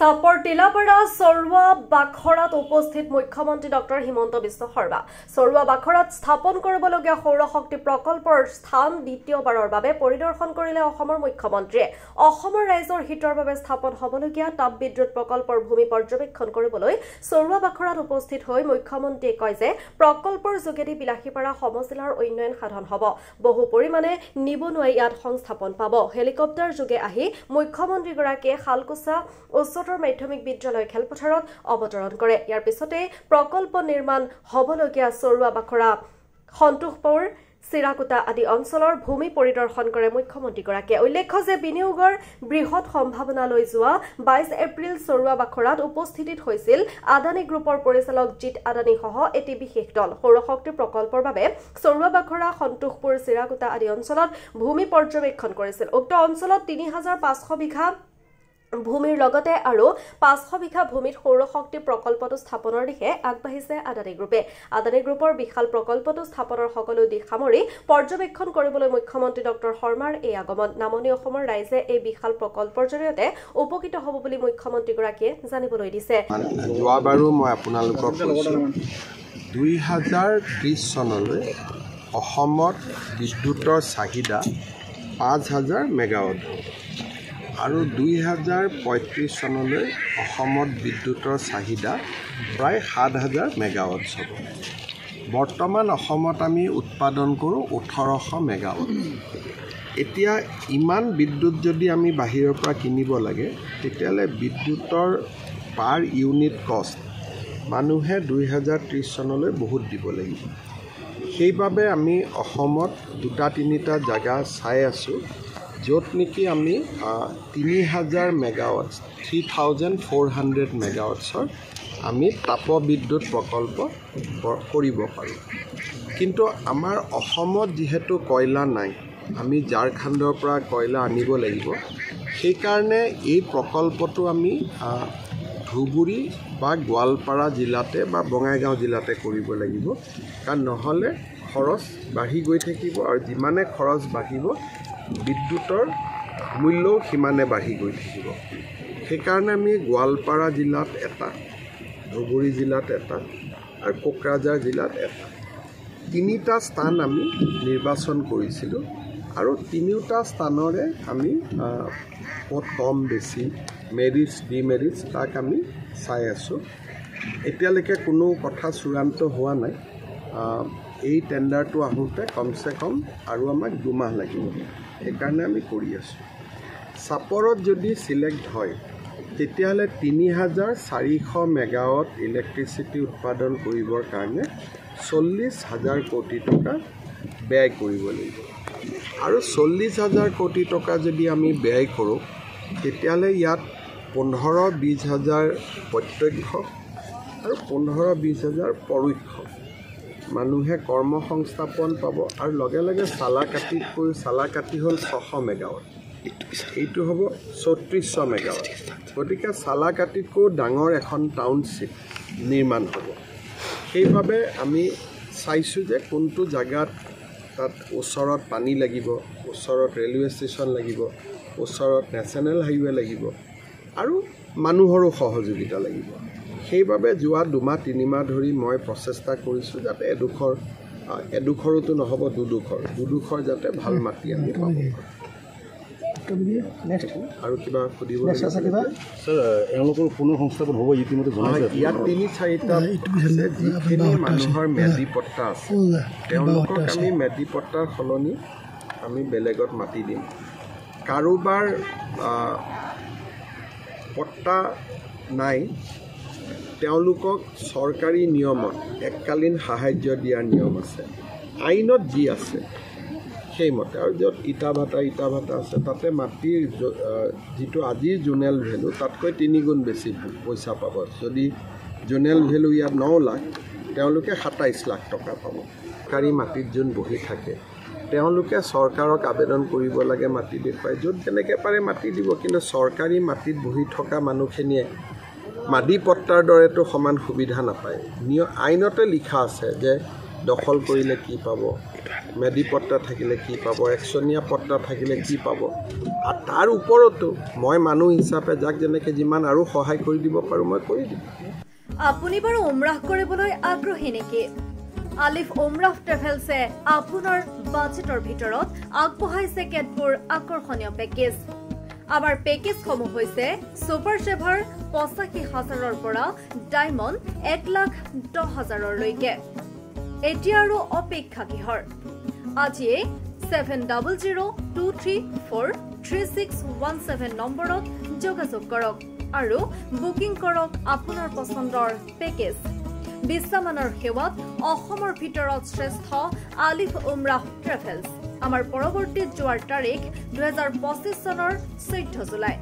চাপৰ টিলাপাৰা চৰুৱা বাখৰাত উপস্থিত মুখ্যমন্ত্ৰী ডক্টৰ হিমন্ত বিশ্ব শৰ্মা চৰুৱা বাখৰাত স্থাপন কৰিবলগীয়া সৌৰশক্তি প্ৰকল্পৰ স্থান দ্বিতীয়বাৰৰ বাবে পৰিদৰ্শন কৰিলে অসমৰ মুখ্যমন্ত্ৰীয়ে অসমৰ ৰাইজৰ হিতৰ বাবে স্থাপন হ'বলগীয়া তাপবিদ্যুৎ প্ৰকল্পৰ ভূমি পৰ্যবেক্ষণ কৰিবলৈ চৰুৱা বাখৰাত উপস্থিত হৈ মুখ্যমন্ত্ৰীয়ে কয় যে প্ৰকল্পৰ যোগেদি বিলাসীপাৰা সমজিলাৰ উন্নয়ন সাধন হ'ব বহু পৰিমাণে নিবনুৱাই ইয়াত সংস্থাপন পাব হেলিকপ্টাৰ যোগে আহি মুখ্যমন্ত্ৰীগৰাকীয়ে খালকুছা উচ্চতৰ মাধ্যমিক বিদ্যালয় খেলপথাৰত অৱতৰণ কৰে ইয়াৰ পিছতে প্ৰকল্প নিৰ্মাণ হ'বলগীয়া চৰুৱা বাখৰা সন্তোষপুৰ চিৰাকুটা আদি অঞ্চলৰ ভূমি পৰিদৰ্শন কৰে মুখ্যমন্ত্ৰীগৰাকীয়ে উল্লেখ্য যে বিনিয়োগৰ বৃহৎ সম্ভাৱনা লৈ যোৱা 22 এপ্ৰিল চৰুৱা বাখৰাত উপস্থিত হৈছিল আদানী গ্ৰুপৰ পৰিচালক জিত আদানী সহ এটি বিশেষ দল সৌৰশক্তি প্ৰকল্পৰ বাবে চৰুৱা বাখৰা সন্তোষপুৰ চিৰাকুটা আদি অঞ্চলত ভূমি পৰ্যবেক্ষণ কৰিছিল উক্ত অঞ্চলত 3500 বিঘা ভূমিৰ লগতে আৰু 500 বিঘা ভূমিত সৌৰশক্তি প্ৰকল্পটো স্থাপনৰ দিশে আগবাঢ়িছে আদানী গ্ৰুপে আদানী গ্ৰুপৰ বিশাল প্ৰকল্পটো স্থাপনৰ সকলো দিশ সামৰি পৰ্যবেক্ষণ কৰিবলৈ মুখ্যমন্ত্ৰী ডক্টৰ শৰ্মাৰ এই আগমন নামনি অসমৰ ৰাইজে এই বিশাল প্ৰকল্পৰ জৰিয়তে উপকৃত হ'ব বুলি মুখ্যমন্ত্ৰীগৰাকীয়ে জানিবলৈ দিছে যোৱাবাৰো মই আপোনালোকক কৈছোঁ 2030 চনলৈ অসমত বিদ্যুতৰ চাহিদা 5000 মেগাৱাট আৰু 2035 চনলৈ অসমত বিদ্যুতৰ চাহিদা প্ৰায় 7000 মেগাৱাট হ'ব বৰ্তমান অসমত আমি উৎপাদন কৰোঁ 1800 মেগাৱাট এতিয়া ইমান বিদ্যুৎ যদি আমি বাহিৰৰ পৰা কিনিব লাগে তেতিয়াহ'লে বিদ্যুতৰ পাৰ ইউনিট কষ্ট মানুহে 2030 চনলৈ বহুত দিব লাগিব সেইবাবে আমি অসমত দুটা তিনিটা জাগা চাই আছোঁ য'ত নেকি আমি 3000 মেগাৱাট 3400 মেগাৱাটছৰ আমি তাপবিদ্যুৎ প্ৰকল্প কৰিব পাৰোঁ কিন্তু আমাৰ অসমত যিহেতু কয়লা নাই আমি ঝাৰখণ্ডৰ পৰা কয়লা আনিব লাগিব সেইকাৰণে এই প্ৰকল্পটো আমি ধুবুৰী বা গোৱালপাৰা জিলাতে বা বঙাইগাঁও জিলাতে কৰিব লাগিব কাৰণ নহ'লে খৰচ বাঢ়ি গৈ থাকিব আৰু যিমানে খৰচ বাঢ়িব বিদ্যুতৰ মূল্যও সিমানে বাঢ়ি গৈ থাকিব সেইকাৰণে আমি গোৱালপাৰা জিলাত এটা ধুবুৰী জিলাত এটা আৰু কোকৰাঝাৰ জিলাত এটা তিনিটা স্থান আমি নিৰ্বাচন কৰিছিলোঁ আৰু তিনিওটা স্থানৰে আমি ক'ত কম বেছি মেৰিটছ ডিমেৰিটছ তাক আমি চাই আছোঁ এতিয়ালৈকে কোনো কথা চূড়ান্ত হোৱা নাই এই টেণ্ডাৰটো আহোঁতে কমচে কম আৰু আমাক 2 মাহ লাগিব সেইকাৰণে আমি কৰি আছোঁ চাপৰত যদি চিলেক্ট হয় তেতিয়াহ'লে 3400 মেগাৱাট ইলেক্ট্ৰিচিটি উৎপাদন কৰিবৰ কাৰণে 40,000 কোটি টকা ব্যয় কৰিব লাগিব আৰু 40,000 কোটি টকা যদি আমি ব্যয় কৰোঁ তেতিয়াহ'লে ইয়াত 15-20 হাজাৰ প্ৰত্যক্ষ আৰু 15-20 হাজাৰ পৰোক্ষ মানুহে কৰ্মসংস্থাপন পাব আৰু লগে লগে চালাকাটি হ'ল 600 মেগাৱাট এইটো হ'ব 3400 মেগাৱাট গতিকে চালাকাটিতকৈ ডাঙৰ এখন টাউনশ্বিপ নিৰ্মাণ হ'ব সেইবাবে আমি চাইছোঁ যে কোনটো জাগাত তাত ওচৰত পানী লাগিব ওচৰত ৰেলৱে ষ্টেচন লাগিব ওচৰত নেশ্যনেল হাইৱে লাগিব আৰু মানুহৰো সহযোগিতা লাগিব সেইবাবে যোৱা 2 মাহ 3 মাহ ধৰি মই প্ৰচেষ্টা কৰিছোঁ যাতে এডোখৰতো নহ'ব দুডোখৰ যাতে ভাল মাটি আমি পাব আৰু কিবা সুধিব ছাৰ এওঁলোকৰ পুনৰ সংস্থাপন হ'ব ইতিমধ্যে জনাইছে ইয়াত 3-4টা যিখিনি মানুহৰ ম্যাদী পট্টা আছে তেওঁলোকক আমি ম্যাদী পট্টাৰ সলনি আমি বেলেগত মাতি দিম কাৰোবাৰ পট্টা নাই তেওঁলোকক চৰকাৰী নিয়মত এককালীন সাহায্য দিয়াৰ নিয়ম আছে আইনত যি আছে সেইমতে আৰু য'ত ইটা ভাটা আছে তাতে মাটিৰ যিটো আজিৰ জোনেল ভেলু তাতকৈ 3 গুণ বেছি পইচা পাব যদি জোনেল ভেলু ইয়াত 9 লাখ তেওঁলোকে 27 লাখ টকা পাব চৰকাৰী মাটিত যোন বহি থাকে তেওঁলোকে চৰকাৰক আবেদন কৰিব লাগে মাটি দেখুৱাই য'ত যেনেকৈ পাৰে মাটি দিব কিন্তু চৰকাৰী মাটিত বহি থকা মানুহখিনিয়ে মাটি পট্টাৰ দৰেতো সমান সুবিধা নাপায় আইনতে লিখা আছে যে দখল কৰিলে কি পাব, মেডি পট্টা থাকিলে কি পাব, একচনীয়া পট্টা থাকিলে কি পাব, আৰু তাৰ ওপৰতো মই মানুহ হিচাপে যাক যেনেকৈ যিমান আৰু সহায় কৰি দিব পাৰোঁ মই কৰি দিম। আপুনি বাৰু উমৰাহ কৰিবলৈ আগ্ৰহী নেকি? আলিফ উমৰাহ ট্ৰেভেলছে আপোনাৰ বাজেটৰ ভিতৰত আগবঢ়াইছে কেতবোৰ আকৰ্ষণীয় পেকেজ। আমাৰ পেকেজসমূহ হৈছে ছুপাৰ চেভাৰ ৮৫,০০০ৰ পৰা ডায়মণ্ড ১,১০,০০০লৈকে। এতিয়া আৰু অপেক্ষা কিহৰ? আজিয়ে 7002343617 নম্বৰত যোগাযোগ কৰক আৰু বুকিং কৰক আপোনাৰ পছন্দৰ পেকেজ। বিশ্বামানৰ সেৱাত অসমৰ ভিতৰত শ্ৰেষ্ঠ আলিফ উমৰাহ ট্ৰেভেলছ। আমাৰ পৰৱৰ্তী যোৱাৰ তাৰিখ ২০২৫ চনৰ ১৪ জুলাই।